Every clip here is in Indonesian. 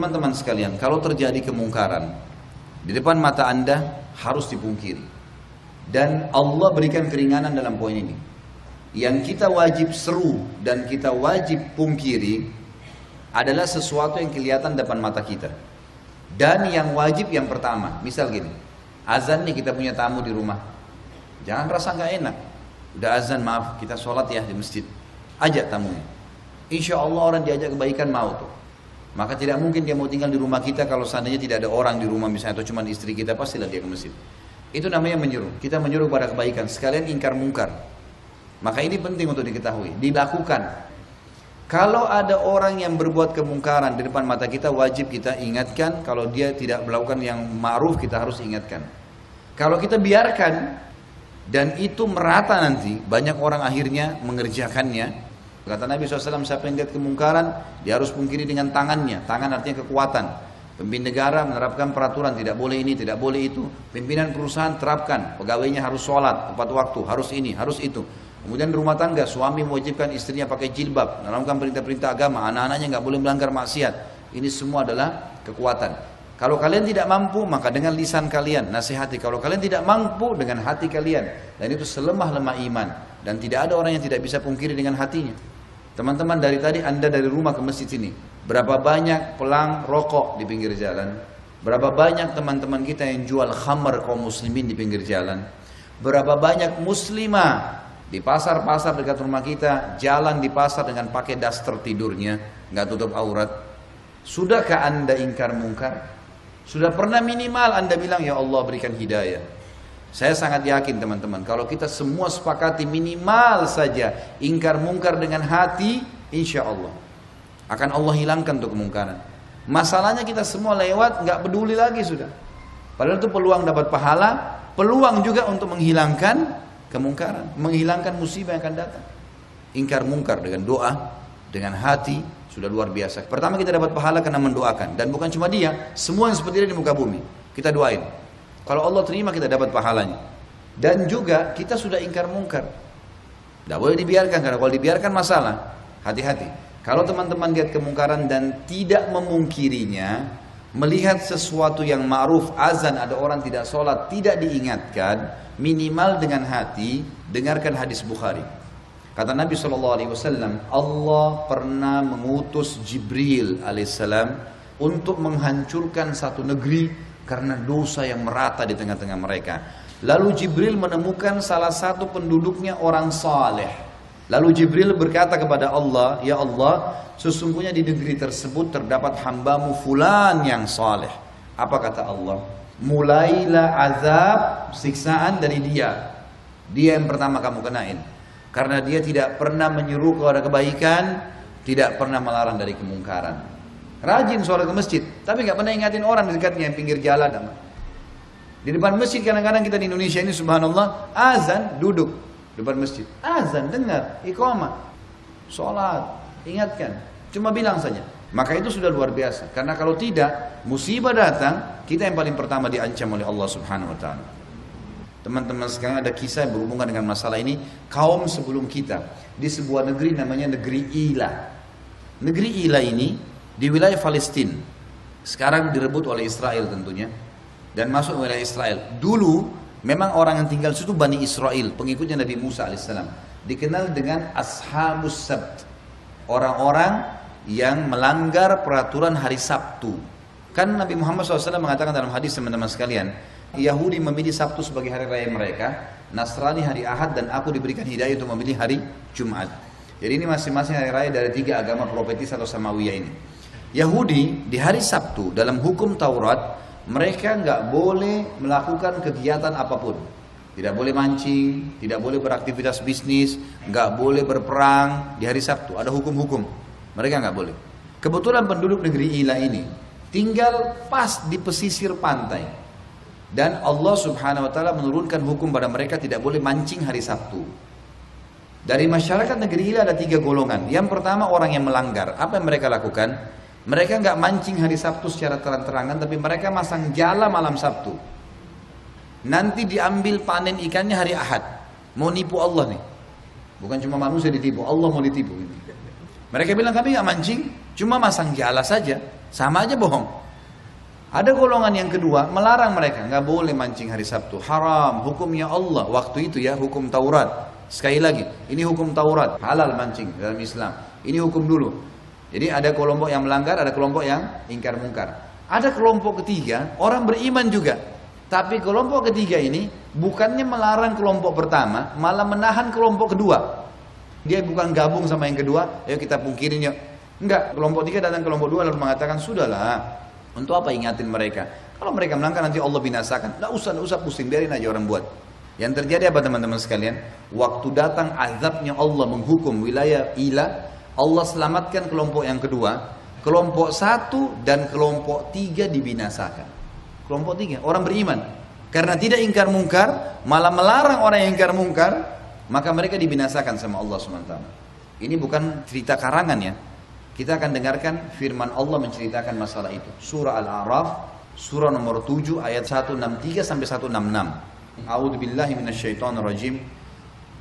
teman-teman sekalian, kalau terjadi kemungkaran di depan mata Anda harus dipungkiri. Dan Allah berikan keringanan dalam poin ini. Yang kita wajib seru dan kita wajib pungkiri adalah sesuatu yang kelihatan depan mata kita. Dan yang wajib yang pertama, misal gini, azan nih, kita punya tamu di rumah. Jangan rasa nggak enak. Udah azan, maaf, kita sholat ya di masjid. Ajak tamunya. Insya Allah orang diajak kebaikan mau tuh. Maka tidak mungkin dia mau tinggal di rumah kita kalau seandainya tidak ada orang di rumah misalnya, atau cuma istri kita, pastilah dia ke masjid. Itu namanya menyuruh. Kita menyuruh pada kebaikan, sekalian ingkar mungkar. Maka ini penting untuk diketahui, dilakukan. Kalau ada orang yang berbuat kemungkaran di depan mata kita, wajib kita ingatkan. Kalau dia tidak melakukan yang ma'ruf, kita harus ingatkan. Kalau kita biarkan dan itu merata, nanti banyak orang akhirnya mengerjakannya. Kata Nabi SAW, siapa yang lihat kemungkaran, dia harus pungkiri dengan tangannya. Tangan artinya kekuatan. Pemimpin negara menerapkan peraturan, tidak boleh ini, tidak boleh itu. Pimpinan perusahaan terapkan, pegawainya harus sholat tepat waktu, harus ini, harus itu. Kemudian rumah tangga, suami mewajibkan istrinya pakai jilbab, menerapkan perintah-perintah agama, anak-anaknya nggak boleh melanggar maksiat. Ini semua adalah kekuatan. Kalau kalian tidak mampu, maka dengan lisan kalian nasihati. Kalau kalian tidak mampu, dengan hati kalian. Dan itu selemah-lemah iman. Dan tidak ada orang yang tidak bisa pungkiri dengan hatinya. Teman-teman, dari tadi Anda dari rumah ke masjid ini, berapa banyak pelang rokok di pinggir jalan? Berapa banyak teman-teman kita yang jual khamar kaum muslimin di pinggir jalan? Berapa banyak muslimah di pasar-pasar dekat rumah kita, jalan di pasar dengan pakai daster tidurnya, nggak tutup aurat? Sudahkah Anda ingkar mungkar? Sudah pernah minimal Anda bilang, ya Allah berikan hidayah? Saya sangat yakin teman-teman, kalau kita semua sepakati minimal saja ingkar mungkar dengan hati, insya Allah akan Allah hilangkan tuh kemungkaran. Masalahnya kita semua lewat, nggak peduli lagi sudah. Padahal itu peluang dapat pahala, peluang juga untuk menghilangkan kemungkaran, menghilangkan musibah yang akan datang. Ingkar mungkar dengan doa, dengan hati, sudah luar biasa. Pertama kita dapat pahala karena mendoakan, dan bukan cuma dia, semua yang seperti dia di muka bumi kita doain. Kalau Allah terima, kita dapat pahalanya. Dan juga kita sudah ingkar mungkar. Tidak boleh dibiarkan, karena kalau dibiarkan masalah. Hati-hati. Kalau teman-teman lihat kemungkaran dan tidak memungkirinya, melihat sesuatu yang ma'ruf, azan, ada orang tidak sholat, tidak diingatkan, minimal dengan hati, dengarkan hadis Bukhari. Kata Nabi SAW, Allah pernah mengutus Jibril alaihissalam untuk menghancurkan satu negeri karena dosa yang merata di tengah-tengah mereka. Lalu Jibril menemukan salah satu penduduknya orang saleh. Lalu Jibril berkata kepada Allah, ya Allah, sesungguhnya di negeri tersebut terdapat hambamu fulan yang saleh. Apa kata Allah? Mulailah azab, siksaan dari dia. Dia yang pertama kamu kenain. Karena dia tidak pernah menyuruh kepada kebaikan, tidak pernah melarang dari kemungkaran. Rajin sholat ke masjid, tapi nggak pernah ingatin orang di dekatnya yang pinggir jalan. Di depan masjid kadang-kadang kita di Indonesia ini subhanallah, azan duduk depan masjid, azan dengar, iqamah, sholat, ingatkan, cuma bilang saja. Maka itu sudah luar biasa. Karena kalau tidak, musibah datang, kita yang paling pertama diancam oleh Allah Subhanahu Wa Taala. Teman-teman sekarang ada kisah yang berhubungan dengan masalah ini. Kaum sebelum kita di sebuah negeri namanya negeri Ila. Negeri Ila ini di wilayah Palestina, sekarang direbut oleh Israel tentunya, dan masuk wilayah Israel. Dulu memang orang yang tinggal situ Bani Israel, pengikutnya Nabi Musa alaihissalam, dikenal dengan Ashabus Sabt, orang-orang yang melanggar peraturan hari Sabtu. Kan Nabi Muhammad SAW mengatakan dalam hadis, teman-teman sekalian, Yahudi memilih Sabtu sebagai hari raya mereka, Nasrani hari Ahad, dan aku diberikan hidayah untuk memilih hari Jumat. Jadi ini masing-masing hari raya dari 3 agama profetis atau Samawiyah ini. Yahudi di hari Sabtu dalam hukum Taurat, mereka nggak boleh melakukan kegiatan apapun. Tidak boleh mancing, tidak boleh beraktivitas bisnis, nggak boleh berperang di hari Sabtu. Ada hukum-hukum, mereka nggak boleh. Kebetulan penduduk negeri Ila ini tinggal pas di pesisir pantai, dan Allah Subhanahu Wa Taala menurunkan hukum pada mereka tidak boleh mancing hari Sabtu. Dari masyarakat negeri Ila ada 3 golongan. Yang pertama orang yang melanggar. Apa yang mereka lakukan? Mereka nggak mancing hari Sabtu secara terang-terangan, tapi mereka masang jala malam Sabtu. Nanti diambil panen ikannya hari Ahad. Mau nipu Allah nih. Bukan cuma manusia ditipu, Allah mau ditipu. Mereka bilang kami nggak mancing, cuma masang jala saja. Sama aja bohong. Ada golongan yang kedua, melarang mereka, nggak boleh mancing hari Sabtu, haram, hukumnya Allah. Waktu itu ya, hukum Taurat. Sekali lagi, ini hukum Taurat, halal mancing dalam Islam. Ini hukum dulu. Jadi ada kelompok yang melanggar, ada kelompok yang ingkar mungkar. Ada kelompok ketiga, orang beriman juga. Tapi kelompok ketiga ini bukannya melarang kelompok pertama, malah menahan kelompok kedua. Dia bukan gabung sama yang kedua, ayo kita pungkirin yuk. Enggak, kelompok tiga datang kelompok dua lalu mengatakan, sudahlah, untuk apa ingatin mereka? Kalau mereka melanggar nanti Allah binasakan. Nggak usah pusing, biarin aja orang buat. Yang terjadi apa teman-teman sekalian? Waktu datang azabnya Allah menghukum wilayah Ila, Allah selamatkan kelompok yang kedua, kelompok satu dan kelompok tiga dibinasakan. Kelompok tiga, orang beriman. Karena tidak ingkar mungkar, malah melarang orang yang ingkar mungkar, maka mereka dibinasakan sama Allah SWT. Ini bukan cerita karangan ya. Kita akan dengarkan firman Allah menceritakan masalah itu. Surah Al-A'raf, surah nomor 7 ayat 163 sampai 166. A'udzubillahi minasyaitonirrajim.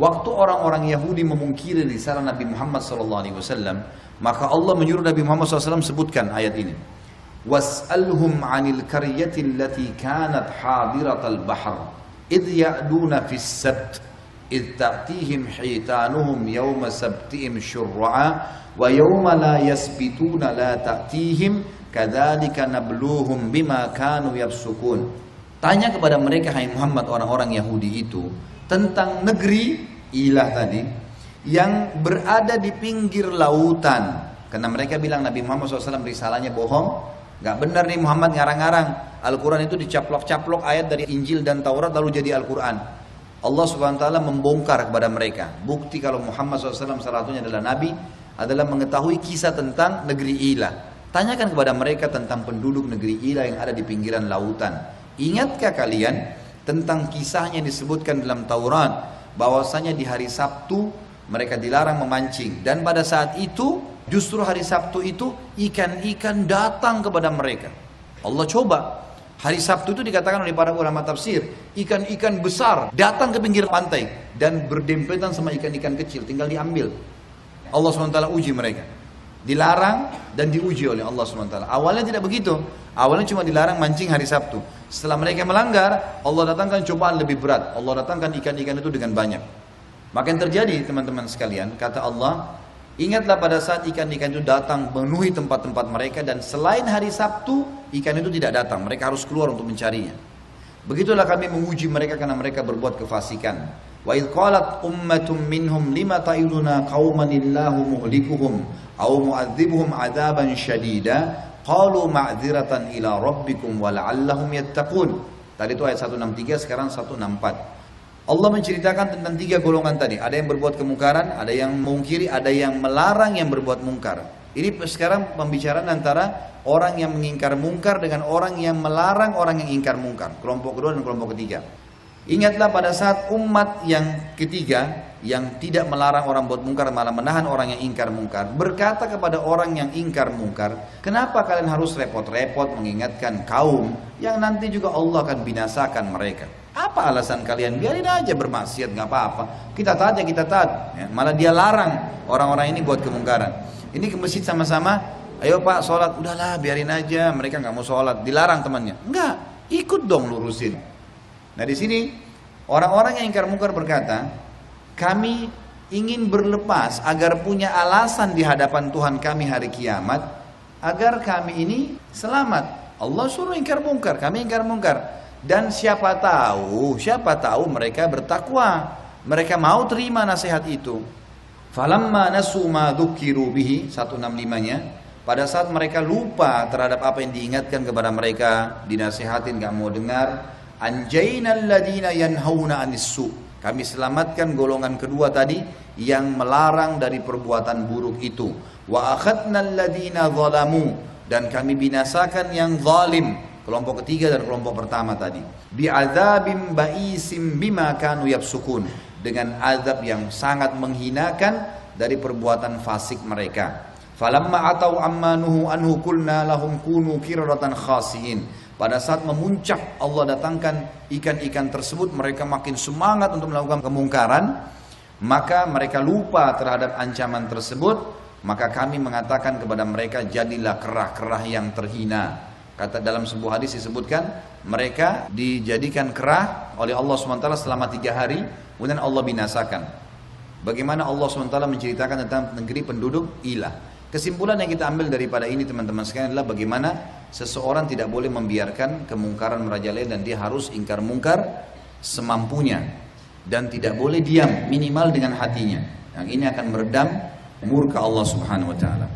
Waktu orang-orang Yahudi memungkiri risalah Nabi Muhammad SAW, maka Allah menyuruh Nabi Muhammad SAW sebutkan ayat ini. Was'alhum 'anil qaryati allati kanat hadiratal bahr idh ya'duna fis sabt idh ta'tihim hitanuhum yawma sabtihim syurra'a wa yawma la yasbituna la ta'tihim kadzalika nabluhum bima kanu yafsukun. Tanya kepada mereka hai Muhammad orang-orang Yahudi itu tentang negeri Ilah tadi yang berada di pinggir lautan, karena mereka bilang Nabi Muhammad SAW risalahnya bohong. Gak benar nih Muhammad ngarang-ngarang. Al-Quran itu dicaplok-caplok ayat dari Injil dan Taurat lalu jadi Al-Quran. Allah SWT membongkar kepada mereka. Bukti kalau Muhammad SAW salah satunya adalah Nabi adalah mengetahui kisah tentang negeri Ilah. Tanyakan kepada mereka tentang penduduk negeri Ilah yang ada di pinggiran lautan. Ingatkah kalian tentang kisahnya disebutkan dalam Taurat bahwasanya di hari Sabtu mereka dilarang memancing, dan pada saat itu justru hari Sabtu itu ikan-ikan datang kepada mereka. Allah coba. Hari Sabtu itu dikatakan oleh para ulama tafsir, ikan-ikan besar datang ke pinggir pantai dan berdempetan sama ikan-ikan kecil, tinggal diambil. Allah SWT uji mereka. Dilarang dan diuji oleh Allah SWT. Awalnya tidak begitu. Awalnya cuma dilarang mancing hari Sabtu. Setelah mereka melanggar, Allah datangkan cobaan lebih berat. Allah datangkan ikan-ikan itu dengan banyak. Maka yang terjadi teman-teman sekalian, kata Allah, ingatlah pada saat ikan-ikan itu datang memenuhi tempat-tempat mereka, dan selain hari Sabtu, ikan itu tidak datang. Mereka harus keluar untuk mencarinya. Begitulah kami menguji mereka karena mereka berbuat kefasikan. Wa idh qalat ummatum minhum lima ta'iduna qauman illahu muhlikuhum aw mu'adzibuhum 'adzaban syadida qalu ma'dziratan ila rabbikum wa la'allahum yattaqun. Tadi itu ayat 163, sekarang 164. Allah menceritakan tentang tiga golongan tadi. Ada yang berbuat kemungkaran, ada yang mengingkari, ada yang melarang yang berbuat mungkar. Ini sekarang pembicaraan antara orang yang mengingkar mungkar dengan orang yang melarang orang yang ingkar mungkar. Kelompok kedua dan kelompok ketiga. Ingatlah pada saat umat yang ketiga yang tidak melarang orang buat mungkar, malah menahan orang yang ingkar mungkar, berkata kepada orang yang ingkar mungkar, kenapa kalian harus repot-repot mengingatkan kaum yang nanti juga Allah akan binasakan mereka? Apa alasan kalian? Biarin aja bermaksiat, nggak apa-apa. Kita taat ya kita taat. Ya, malah dia larang orang-orang ini buat kemungkaran. Ini ke masjid sama-sama, ayo pak sholat, udahlah biarin aja. Mereka nggak mau sholat, dilarang temannya. Enggak, ikut dong lurusin. Nah di sini orang-orang yang ingkar mungkar berkata, kami ingin berlepas agar punya alasan di hadapan Tuhan kami hari kiamat, agar kami ini selamat. Allah suruh ingkar mungkar, kami ingkar mungkar. Dan siapa tahu mereka bertakwa, mereka mau terima nasihat itu. Falamma nasu ma dzukiru bihi, 165-nya, pada saat mereka lupa terhadap apa yang diingatkan kepada mereka, dinasihatin gak mau dengar, anjainal ladina yanhauna anis su, kami selamatkan golongan kedua tadi yang melarang dari perbuatan buruk itu. Wa akhadnal ladina zalamu, dan kami binasakan yang zalim, kelompok ketiga dan kelompok pertama tadi, bi'adzabim ba'isim bima kanu yafsukun, dengan azab yang sangat menghinakan dari perbuatan fasik mereka. Falamma atau amma nuhu anhu qulna lahum kunu qiradatan khasiin, pada saat memuncak Allah datangkan ikan-ikan tersebut, mereka makin semangat untuk melakukan kemungkaran, maka mereka lupa terhadap ancaman tersebut. maka kami mengatakan kepada mereka, jadilah kerah-kerah yang terhina. Kata dalam sebuah hadis disebutkan, mereka dijadikan kerah oleh Allah SWT selama 3 hari, kemudian Allah binasakan. Bagaimana Allah SWT menceritakan tentang negeri penduduk Ilah. Kesimpulan yang kita ambil daripada ini teman-teman sekalian adalah bagaimana seseorang tidak boleh membiarkan kemungkaran merajalela dan dia harus ingkar mungkar semampunya. Dan tidak boleh diam, minimal dengan hatinya. Yang ini akan meredam murka Allah Subhanahu wa taala.